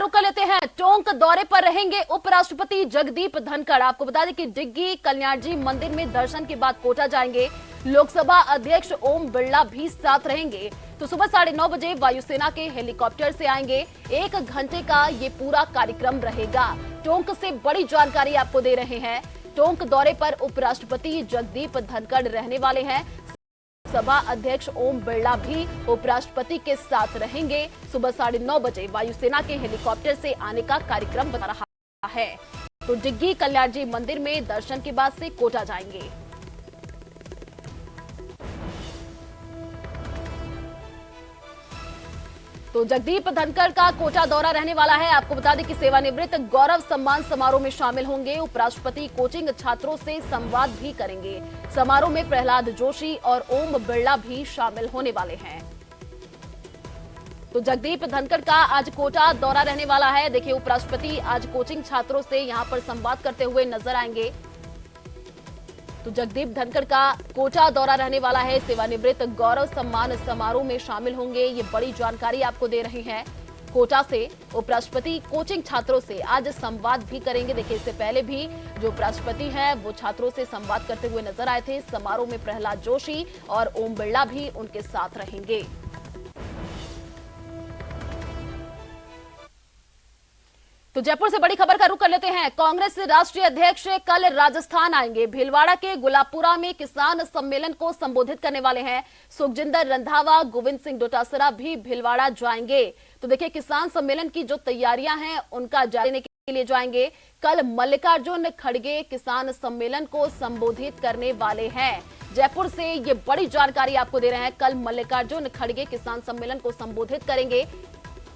रुख कर लेते हैं। टोंक दौरे पर रहेंगे उपराष्ट्रपति जगदीप धनखड़। आपको बता दें कि डिग्गी कल्याण जी मंदिर में दर्शन के बाद कोटा जाएंगे। लोकसभा अध्यक्ष ओम बिरला भी साथ रहेंगे। तो सुबह 9:30 बजे वायुसेना के हेलीकॉप्टर से आएंगे। 1 घंटे का ये पूरा कार्यक्रम रहेगा। टोंक से बड़ी जानकारी आपको दे रहे हैं। टोंक दौरे पर उपराष्ट्रपति जगदीप धनखड़ रहने वाले हैं। सभा अध्यक्ष ओम बिरला भी उपराष्ट्रपति के साथ रहेंगे। सुबह 9:30 बजे वायुसेना के हेलीकॉप्टर से आने का कार्यक्रम बना रहा है। तो डिग्गी कल्याण जी मंदिर में दर्शन के बाद से कोटा जाएंगे। तो जगदीप धनखड़ का कोटा दौरा रहने वाला है। आपको बता दें कि सेवानिवृत्त गौरव सम्मान समारोह में शामिल होंगे। उपराष्ट्रपति कोचिंग छात्रों से संवाद भी करेंगे। समारोह में प्रहलाद जोशी और ओम बिरला भी शामिल होने वाले हैं। तो जगदीप धनखड़ का आज कोटा दौरा रहने वाला है। देखिए, उपराष्ट्रपति आज कोचिंग छात्रों से यहां पर संवाद करते हुए नजर आएंगे। तो जगदीप धनखड़ का कोटा दौरा रहने वाला है। सेवानिवृत्त गौरव सम्मान समारोह में शामिल होंगे। ये बड़ी जानकारी आपको दे रहे हैं। कोटा से उपराष्ट्रपति कोचिंग छात्रों से आज संवाद भी करेंगे। देखिए, इससे पहले भी जो उपराष्ट्रपति हैं वो छात्रों से संवाद करते हुए नजर आए थे। समारोह में प्रहलाद जोशी और ओम बिरला भी उनके साथ रहेंगे। तो जयपुर से बड़ी खबर का रुख कर लेते हैं। कांग्रेस राष्ट्रीय अध्यक्ष कल राजस्थान आएंगे। भीलवाड़ा के गुलाबपुरा में किसान सम्मेलन को संबोधित करने वाले हैं। सुखजिंदर रंधावा, गोविंद सिंह डोटासरा भी भीलवाड़ा जाएंगे। तो देखिए, किसान सम्मेलन की जो तैयारियां हैं उनका जायजा लेने के लिए जाएंगे। कल मल्लिकार्जुन खड़गे किसान सम्मेलन को संबोधित करने वाले हैं। जयपुर से ये बड़ी जानकारी आपको दे रहे हैं। कल मल्लिकार्जुन खड़गे किसान सम्मेलन को संबोधित करेंगे।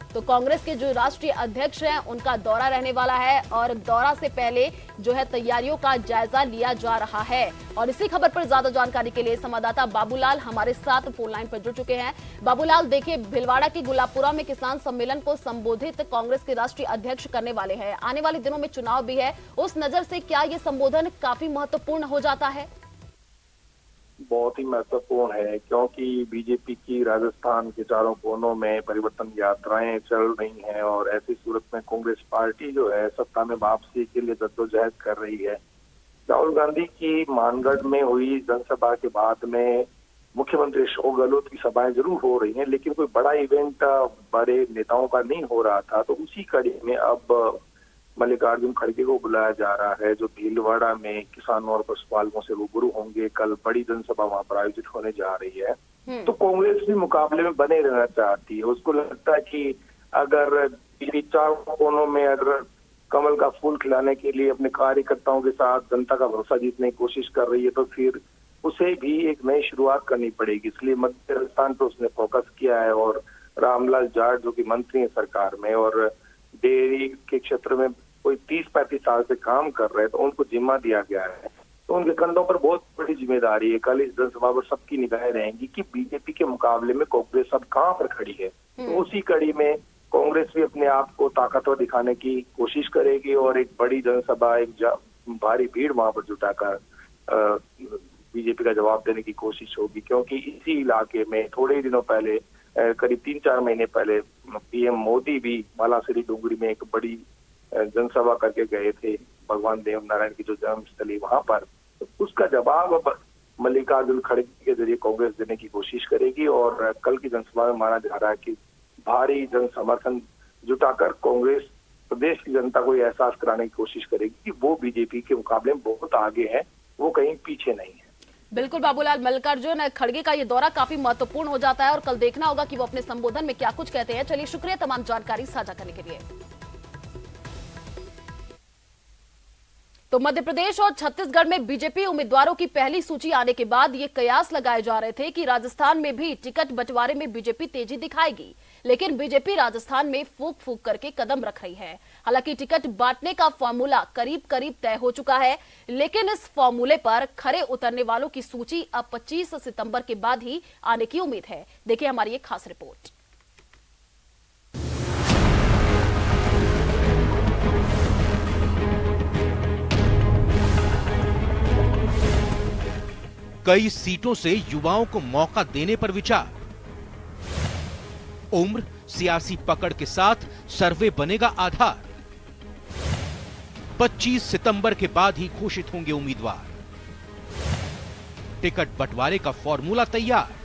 तो कांग्रेस के जो राष्ट्रीय अध्यक्ष हैं उनका दौरा रहने वाला है और दौरा से पहले जो है तैयारियों का जायजा लिया जा रहा है। और इसी खबर पर ज्यादा जानकारी के लिए संवाददाता बाबूलाल हमारे साथ फोन लाइन पर जुड़ चुके हैं। बाबूलाल, देखिए, भीलवाड़ा की गुलाबपुरा में किसान सम्मेलन को संबोधित कांग्रेस के राष्ट्रीय अध्यक्ष करने वाले हैं। आने वाले दिनों में चुनाव भी है, उस नजर से क्या ये संबोधन काफी महत्वपूर्ण हो जाता है? बहुत ही महत्वपूर्ण है, क्योंकि बीजेपी की राजस्थान के चारों कोनों में परिवर्तन यात्राएं चल रही हैं और ऐसी सूरत में कांग्रेस पार्टी जो है सत्ता में वापसी के लिए जद्दोजहद कर रही है। राहुल गांधी की मानगढ़ में हुई जनसभा के बाद में मुख्यमंत्री अशोक गहलोत की सभाएं जरूर हो रही हैं, लेकिन कोई बड़ा इवेंट बड़े नेताओं का नहीं हो रहा था। तो उसी कड़ी में अब मल्लिकार्जुन खड़गे को बुलाया जा रहा है, जो भीलवाड़ा में किसानों और पशुपालकों से रूबरू होंगे। कल बड़ी जनसभा वहां पर आयोजित होने जा रही है। तो कांग्रेस भी मुकाबले में बने रहना चाहती है। उसको लगता है कि अगर चारों कोनों में अगर कमल का फूल खिलाने के लिए अपने कार्यकर्ताओं के साथ जनता का भरोसा जीतने की कोशिश कर रही है, तो फिर उसे भी एक नई शुरुआत करनी पड़ेगी। इसलिए मध्य राजस्थान पर उसने फोकस किया है और रामलाल जाट जो कि मंत्री है सरकार में और डेयरी के क्षेत्र में कोई 30-35 साल से काम कर रहे हैं, तो उनको जिम्मा दिया गया है। तो उनके कंधों पर बहुत बड़ी जिम्मेदारी है। कल इस जनसभा पर सबकी निगाहें रहेंगी कि बीजेपी के मुकाबले में कांग्रेस अब कहां पर खड़ी है। तो उसी कड़ी में कांग्रेस भी अपने आप को ताकतवर दिखाने की कोशिश करेगी और एक बड़ी जनसभा, एक भारी भीड़ वहां पर जुटाकर बीजेपी का जवाब देने की कोशिश होगी। क्योंकि इसी इलाके में थोड़े ही दिनों पहले, करीब 3-4 महीने पहले, पीएम मोदी भी बालासिरी डूंगरी में एक बड़ी जनसभा करके गए थे। भगवान देव नारायण की जो जन्मस्थली वहां पर, तो उसका जवाब अब मल्लिकार्जुन खड़गे के जरिए कांग्रेस देने की कोशिश करेगी। और कल की जनसभा में माना जा रहा है कि भारी जन समर्थन जुटाकर कांग्रेस प्रदेश की जनता को एहसास कराने की कोशिश करेगी कि वो बीजेपी के मुकाबले में बहुत आगे है, वो कहीं पीछे नहीं है। बिल्कुल बाबूलाल, मल्लिकार्जुन खड़गे का ये दौरा काफी महत्वपूर्ण हो जाता है और कल देखना होगा कि वो अपने संबोधन में क्या कुछ कहते हैं। चलिए, शुक्रिया तमाम जानकारी साझा करने के लिए। तो मध्य प्रदेश और छत्तीसगढ़ में बीजेपी उम्मीदवारों की पहली सूची आने के बाद ये कयास लगाए जा रहे थे कि राजस्थान में भी टिकट बंटवारे में बीजेपी तेजी दिखाएगी। लेकिन बीजेपी राजस्थान में फूक फूक करके कदम रख रही है। हालांकि टिकट बांटने का फॉर्मूला करीब करीब तय हो चुका है, लेकिन इस फॉर्मूले पर खरे उतरने वालों की सूची अब 25 सितंबर के बाद ही आने की उम्मीद है। देखिए हमारी एक खास रिपोर्ट। कई सीटों से युवाओं को मौका देने पर विचार। उम्र सियासी पकड़ के साथ सर्वे बनेगा आधार। 25 सितंबर के बाद ही घोषित होंगे उम्मीदवार। टिकट बंटवारे का फॉर्मूला तैयार।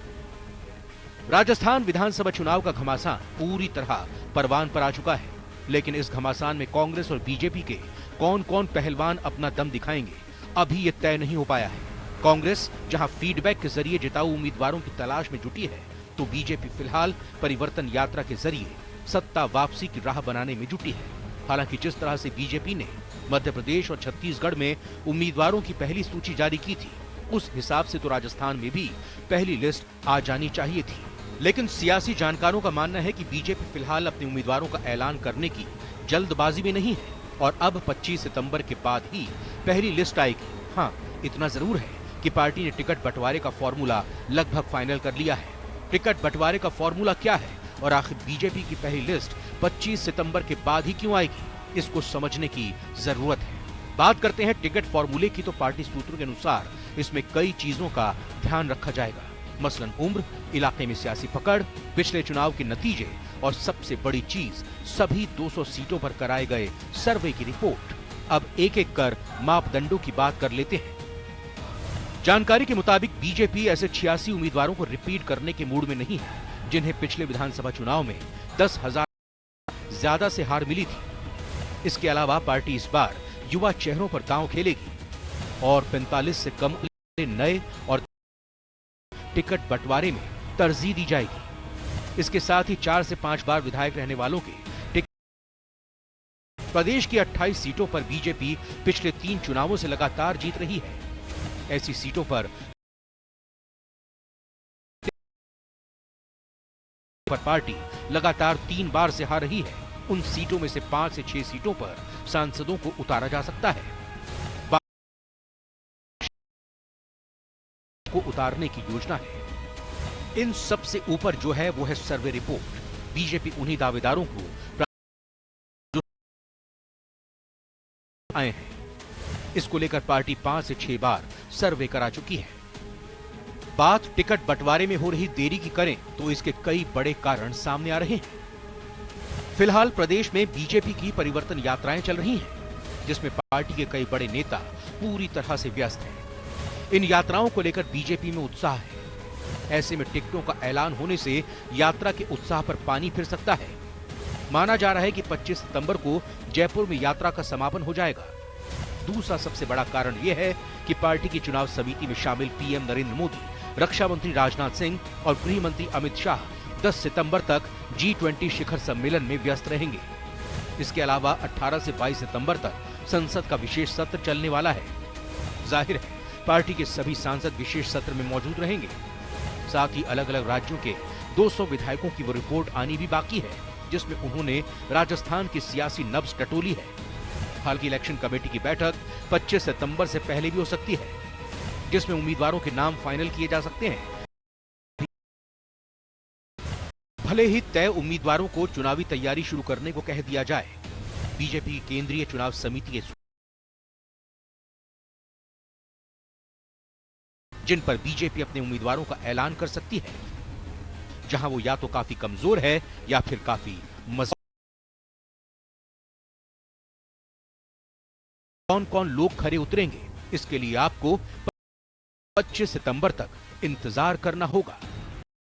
राजस्थान विधानसभा चुनाव का घमासान पूरी तरह परवान पर आ चुका है, लेकिन इस घमासान में कांग्रेस और बीजेपी के कौन कौन पहलवान अपना दम दिखाएंगे, अभी यह तय नहीं हो पाया है। कांग्रेस जहां फीडबैक के जरिए जिताऊ उम्मीदवारों की तलाश में जुटी है, तो बीजेपी फिलहाल परिवर्तन यात्रा के जरिए सत्ता वापसी की राह बनाने में जुटी है। हालांकि जिस तरह से बीजेपी ने मध्य प्रदेश और छत्तीसगढ़ में उम्मीदवारों की पहली सूची जारी की थी, उस हिसाब से तो राजस्थान में भी पहली लिस्ट आ जानी चाहिए थी। लेकिन सियासी जानकारों का मानना है कि बीजेपी फिलहाल अपने उम्मीदवारों का ऐलान करने की जल्दबाजी में नहीं है और अब 25 सितंबर के बाद ही पहली लिस्ट आएगी। हाँ, इतना जरूर है कि पार्टी ने टिकट बंटवारे का फॉर्मूला लगभग फाइनल कर लिया है। टिकट बंटवारे का फॉर्मूला क्या है और आखिर बीजेपी की पहली लिस्ट 25 सितंबर के बाद ही क्यों आएगी, इसको समझने की जरूरत है। बात करते हैं टिकट फॉर्मूले की, तो पार्टी सूत्रों के अनुसार इसमें कई चीजों का ध्यान रखा जाएगा, मसलन उम्र, इलाके में सियासी पकड़, पिछले चुनाव के नतीजे और सबसे बड़ी चीज सभी 200 सीटों पर कराए गए सर्वे की रिपोर्ट। अब एक एक कर मापदंडों की बात कर लेते हैं। जानकारी के मुताबिक बीजेपी ऐसे 86 उम्मीदवारों को रिपीट करने के मूड में नहीं है जिन्हें पिछले विधानसभा चुनाव में 10,000 ज्यादा से हार मिली थी। इसके अलावा पार्टी इस बार युवा चेहरों पर दांव खेलेगी और 45 से कम नए और टिकट बंटवारे में तरजीह दी जाएगी। इसके साथ ही 4 से 5 बार विधायक रहने वालों के टिकट। प्रदेश की 28 सीटों पर बीजेपी पिछले 3 चुनावों से लगातार जीत रही है। ऐसी सीटों पर पार्टी लगातार 3 बार से हार रही है। उन सीटों में से 5 से 6 सीटों पर सांसदों को उतारा जा सकता है। को उतारने की योजना है। इन सबसे ऊपर जो है वो है सर्वे रिपोर्ट। बीजेपी उन्हीं दावेदारों को जो आए हैं। इसको लेकर पार्टी 5 से 6 बार सर्वे करा चुकी है। बात टिकट बंटवारे में हो रही देरी की करें तो इसके कई बड़े कारण सामने आ रहे हैं। फिलहाल प्रदेश में बीजेपी की परिवर्तन यात्राएं चल रही हैं, जिसमें पार्टी के कई बड़े नेता पूरी तरह से व्यस्त हैं। इन यात्राओं को लेकर बीजेपी में उत्साह है। ऐसे में टिकटों का ऐलान होने से यात्रा के उत्साह पर पानी फिर सकता है। माना जा रहा है कि 25 सितंबर को जयपुर में यात्रा का समापन हो जाएगा। दूसरा सबसे बड़ा कारण यह है कि पार्टी की चुनाव समिति में शामिल पीएम नरेंद्र मोदी, रक्षा मंत्री राजनाथ सिंह और गृह मंत्री अमित शाह 10 सितंबर तक G20 शिखर सम्मेलन में व्यस्त रहेंगे। इसके अलावा 18 से 22 सितंबर तक संसद का विशेष सत्र चलने वाला है। जाहिर है पार्टी के सभी सांसद विशेष सत्र में मौजूद रहेंगे। साथ ही अलग अलग राज्यों के 200 विधायकों की वो रिपोर्ट आनी भी बाकी है, जिसमें उन्होंने राजस्थान की सियासी नब्ज टटोली है। हालांकि इलेक्शन कमेटी की बैठक 25 सितंबर से पहले भी हो सकती है, जिसमें उम्मीदवारों के नाम फाइनल किए जा सकते हैं। भले ही तय उम्मीदवारों को चुनावी तैयारी शुरू करने को कह दिया जाए, बीजेपी की केंद्रीय चुनाव समिति के जिन पर बीजेपी अपने उम्मीदवारों का ऐलान कर सकती है, जहां वो या तो काफी कमजोर है या फिर काफी मजबूत। कौन कौन लोग खरे उतरेंगे, इसके लिए आपको 25 सितंबर तक इंतजार करना होगा।